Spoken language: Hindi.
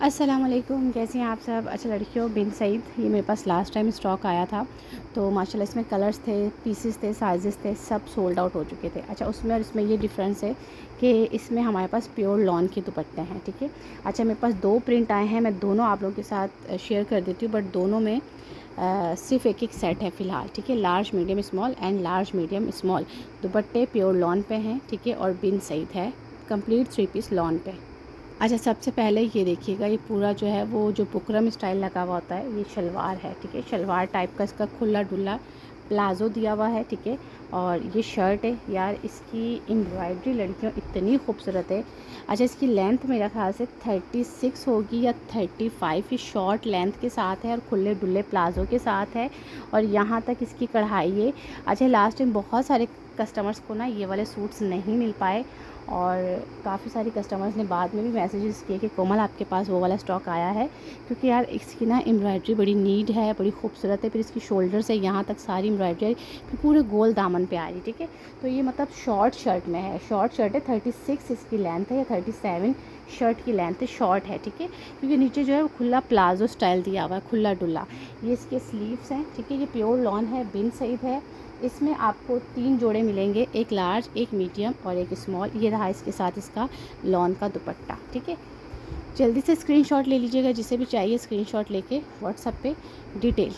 अस्सलाम वालेकुम, कैसे हैं आप सब। अच्छा लड़कियों, बिन सईद ये मेरे पास लास्ट टाइम स्टॉक आया था, तो माशाल्लाह इसमें कलर्स थे, पीसेस थे, साइजेस थे, सब सोल्ड आउट हो चुके थे। अच्छा उसमें और इसमें ये डिफरेंस है कि इसमें हमारे पास प्योर लॉन के दुपट्टे हैं, ठीक है। अच्छा मेरे पास 2 प्रिंट आए हैं, मैं दोनों आप लोगों के साथ शेयर कर देती हूँ, बट दोनों में सिर्फ एक सेट है फ़िलहाल, ठीक है। Large medium small and large medium small दुपट्टे प्योर लॉन पे हैं, ठीक है। और बिन सईद है, कंप्लीट 3 पीस लॉन पे। अच्छा सबसे पहले ये देखिएगा, ये पूरा जो है वो जो बुकरम स्टाइल लगा हुआ होता है, ये शलवार है, ठीक है। शलवार टाइप का इसका खुला डुला प्लाज़ो दिया हुआ है, ठीक है। और ये शर्ट है यार, इसकी एम्ब्रॉयडरी लड़कियों इतनी खूबसूरत है। अच्छा इसकी लेंथ मेरा ख्याल से 36 होगी या 35, ये शॉर्ट लेंथ के साथ है और खुले डुले प्लाज़ो के साथ है, और यहाँ तक इसकी कढ़ाई है। अच्छा लास्ट टाइम बहुत सारे कस्टमर्स को ना ये वाले सूट्स नहीं मिल पाए, और काफ़ी सारी कस्टमर्स ने बाद में भी मैसेजेस किए कि कोमल आपके पास वो वाला स्टॉक आया है, क्योंकि यार इसकी ना एम्ब्रॉयडरी बड़ी नीट है, बड़ी खूबसूरत है। फिर इसकी शोल्डर से यहाँ तक सारी एम्ब्रॉयडरी फिर पूरे गोल दामन पे आ रही, ठीक है। तो ये मतलब शॉर्ट शर्ट में है, शॉर्ट शर्ट है, 36 इसकी लेंथ है या 37 शर्ट की लेंथ है, शॉर्ट है, ठीक है। क्योंकि नीचे जो है वो खुला प्लाजो स्टाइल दिया हुआ है, खुला डुला। ये इसके स्लीव्स हैं, ठीक है। ये प्योर लॉन है, बिन सईद है। इसमें आपको 3 जोड़े मिलेंगे, एक लार्ज, एक मीडियम और एक स्मॉल। ये रहा इसके साथ इसका लॉन का दुपट्टा, ठीक है। जल्दी से स्क्रीनशॉट ले लीजिएगा, जिसे भी चाहिए स्क्रीनशॉट लेके व्हाट्सएप पे डिटेल